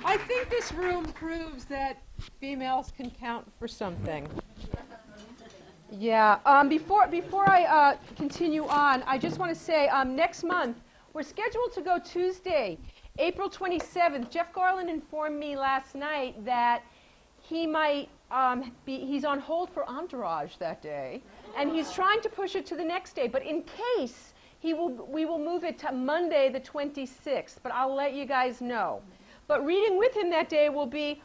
I think this room proves that females can count for something. Yeah. Before I continue on, I just want to say next month we're scheduled to go Tuesday, April 27th. Jeff Garland informed me last night that he might he's on hold for Entourage that day, and he's trying to push it to the next day. But in case we will move it to Monday the 26th. But I'll let you guys know. But reading with him that day will be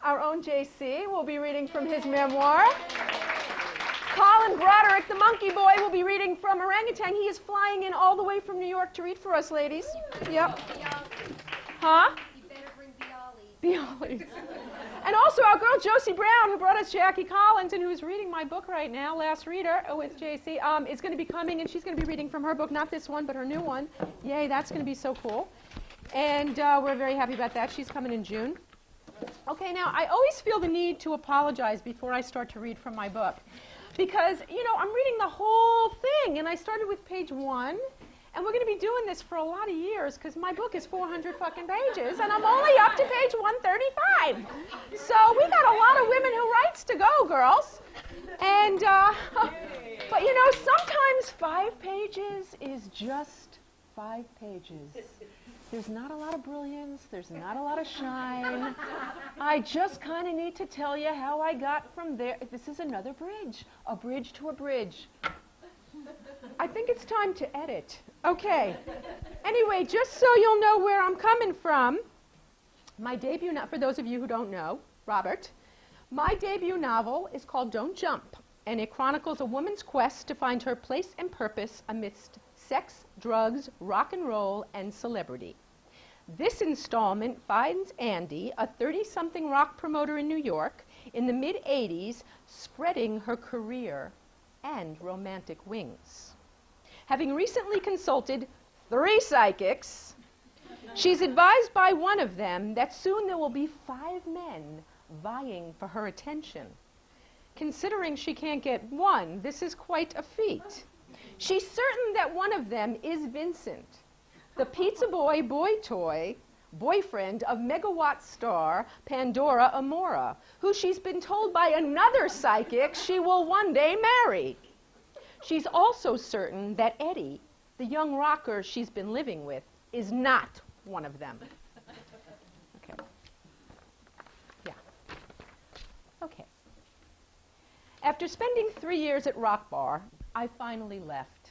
our own JC. We'll be reading from his memoir. Colin Broderick, the monkey boy, will be reading from Orangutan. He is flying in all the way from New York to read for us, ladies. Yep. Huh? You better bring Bialy. And also our girl Josie Brown, who brought us Jackie Collins and who's reading my book right now, Last Reader with JC, is going to be coming, and she's going to be reading from her book, not this one, but her new one. Yay, that's going to be so cool. And we're very happy about that. She's coming in June. Okay, now I always feel the need to apologize before I start to read from my book. Because, you know, I'm reading the whole thing, and I started with page 1, and we're going to be doing this for a lot of years, because my book is 400 fucking pages, and I'm only up to page 135. So we got a lot of women who writes to go, girls. And, but you know, sometimes 5 pages is just 5 pages. There's not a lot of brilliance. There's not a lot of shine. I just kind of need to tell you how I got from there. This is another bridge. A bridge to a bridge. I think it's time to edit. Okay. Anyway, just so you'll know where I'm coming from, my debut, for those of you who don't know, Robert, my debut novel is called Don't Jump, and it chronicles a woman's quest to find her place and purpose amidst sex, drugs, rock and roll, and celebrity. This installment finds Andy, a 30-something rock promoter in New York, in the mid-'80s, spreading her career and romantic wings. Having recently consulted 3 psychics, she's advised by one of them that soon there will be 5 men vying for her attention. Considering she can't get one, this is quite a feat. She's certain that one of them is Vincent, the pizza boy boy toy boyfriend of megawatt star Pandora Amora, who she's been told by another psychic she will one day marry. She's also certain that Eddie, the young rocker she's been living with, is not one of them. Okay. Yeah. Okay. After spending 3 years at Rock Bar, I finally left,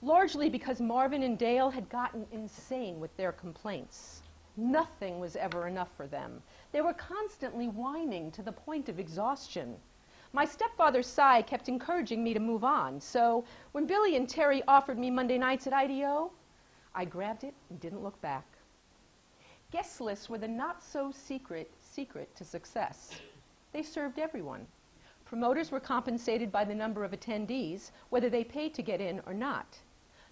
largely because Marvin and Dale had gotten insane with their complaints. Nothing was ever enough for them. They were constantly whining to the point of exhaustion. My stepfather, Cy, kept encouraging me to move on, so when Billy and Terry offered me Monday nights at IDO, I grabbed it and didn't look back. Guest lists were the not-so-secret secret to success. They served everyone. Promoters were compensated by the number of attendees, whether they paid to get in or not.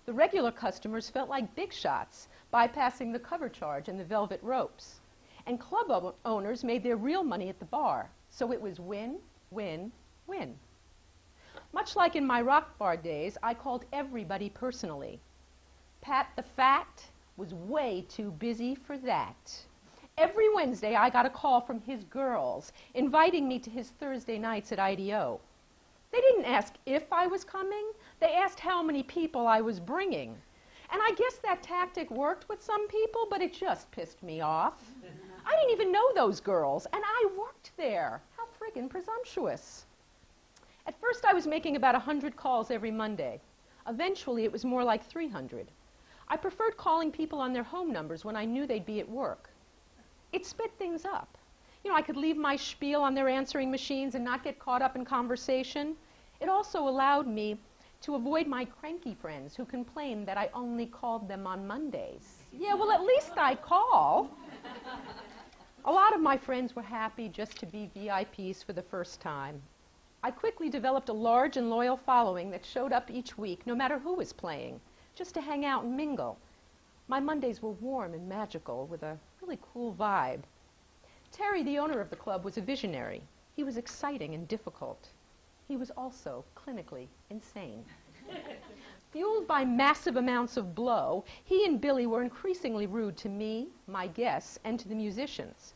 The regular customers felt like big shots, bypassing the cover charge and the velvet ropes. And club owners made their real money at the bar, so it was win, win, win. Much like in my Rock Bar days, I called everybody personally. Pat the Fat was way too busy for that. Every Wednesday, I got a call from his girls inviting me to his Thursday nights at IDO. They didn't ask if I was coming. They asked how many people I was bringing. And I guess that tactic worked with some people, but it just pissed me off. I didn't even know those girls, and I worked there. How friggin' presumptuous. At first, I was making about 100 calls every Monday. Eventually, it was more like 300. I preferred calling people on their home numbers when I knew they'd be at work. It sped things up. You know, I could leave my spiel on their answering machines and not get caught up in conversation. It also allowed me to avoid my cranky friends who complained that I only called them on Mondays. Yeah, well, at least I call. A lot of my friends were happy just to be VIPs for the first time. I quickly developed a large and loyal following that showed up each week, no matter who was playing, just to hang out and mingle. My Mondays were warm and magical, with a really cool vibe. Terry, the owner of the club, was a visionary. He was exciting and difficult. He was also clinically insane. Fueled by massive amounts of blow, he and Billy were increasingly rude to me, my guests, and to the musicians.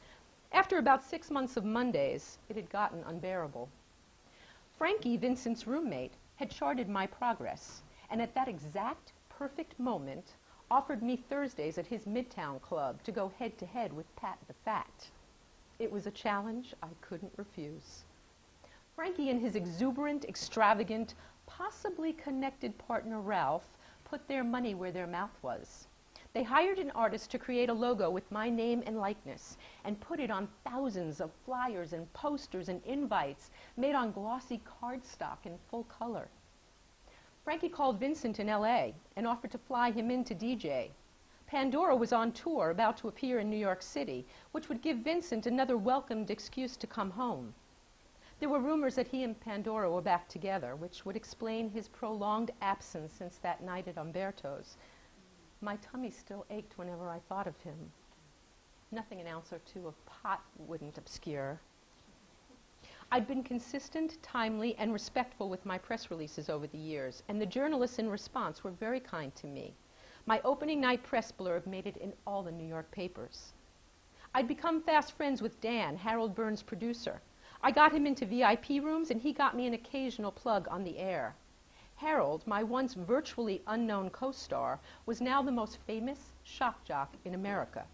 After about 6 months of Mondays, it had gotten unbearable. Frankie, Vincent's roommate, had charted my progress, and at that exact perfect moment offered me Thursdays at his Midtown club to go head-to-head with Pat the Fat. It was a challenge I couldn't refuse. Frankie and his exuberant, extravagant, possibly connected partner Ralph put their money where their mouth was. They hired an artist to create a logo with my name and likeness and put it on thousands of flyers and posters and invites made on glossy cardstock in full color. Frankie called Vincent in LA and offered to fly him in to DJ. Pandora was on tour, about to appear in New York City, which would give Vincent another welcomed excuse to come home. There were rumors that he and Pandora were back together, which would explain his prolonged absence since that night at Umberto's. My tummy still ached whenever I thought of him. Nothing an ounce or two of pot wouldn't obscure. I'd been consistent, timely, and respectful with my press releases over the years, and the journalists in response were very kind to me. My opening night press blurb made it in all the New York papers. I'd become fast friends with Dan, Harold Byrne's producer. I got him into VIP rooms, and he got me an occasional plug on the air. Harold, my once virtually unknown co-star, was now the most famous shock jock in America.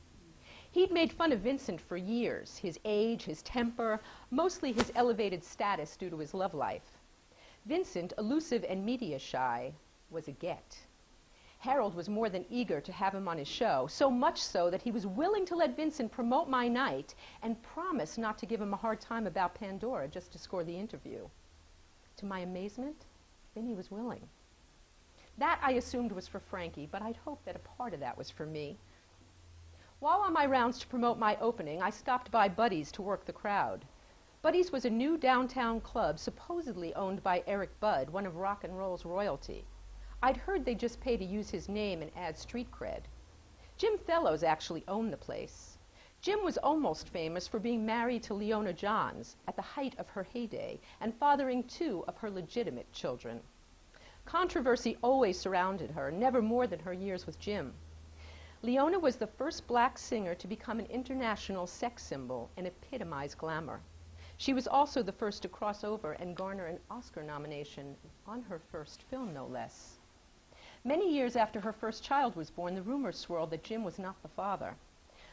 He'd made fun of Vincent for years, his age, his temper, mostly his elevated status due to his love life. Vincent, elusive and media shy, was a get. Harold was more than eager to have him on his show, so much so that he was willing to let Vincent promote my night and promise not to give him a hard time about Pandora just to score the interview. To my amazement, Vinny was willing. That I assumed was for Frankie, but I'd hoped that a part of that was for me. While on my rounds to promote my opening, I stopped by Buddy's to work the crowd. Buddy's was a new downtown club supposedly owned by Eric Budd, one of rock and roll's royalty. I'd heard they just pay to use his name and add street cred. Jim Fellows actually owned the place. Jim was almost famous for being married to Leona Johns at the height of her heyday and fathering 2 of her legitimate children. Controversy always surrounded her, never more than her years with Jim. Leona was the first black singer to become an international sex symbol and epitomize glamour. She was also the first to cross over and garner an Oscar nomination on her first film, no less. Many years after her first child was born, the rumors swirled that Jim was not the father.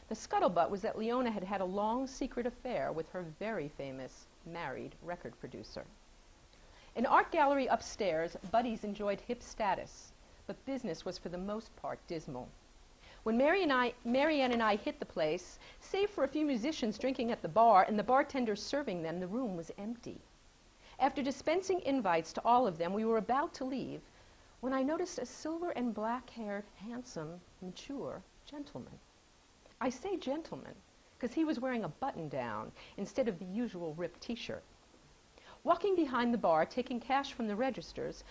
The scuttlebutt was that Leona had had a long secret affair with her very famous married record producer. In art gallery upstairs, Buddy's enjoyed hip status, but business was for the most part dismal. When Marianne and I hit the place, save for a few musicians drinking at the bar and the bartenders serving them, the room was empty. After dispensing invites to all of them, we were about to leave when I noticed a silver and black-haired, handsome, mature gentleman. I say gentleman because he was wearing a button-down instead of the usual ripped t-shirt. Walking behind the bar, taking cash from the registers,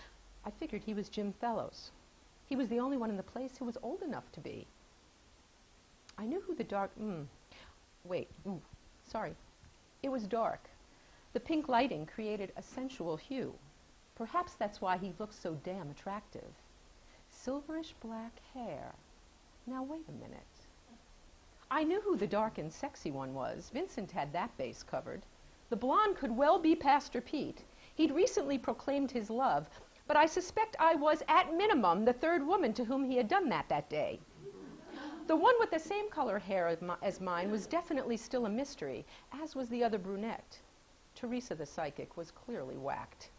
I figured he was Jim Fellows. He was the only one in the place who was old enough to be. I knew who the It was dark. The pink lighting created a sensual hue. Perhaps that's why he looked so damn attractive. Silverish black hair. Now wait a minute. I knew who the dark and sexy one was. Vincent had that base covered. The blonde could well be Pastor Pete. He'd recently proclaimed his love, but I suspect I was, at minimum, the 3rd woman to whom he had done that day. The one with the same color hair as mine was definitely still a mystery, as was the other brunette. Teresa the psychic was clearly whacked.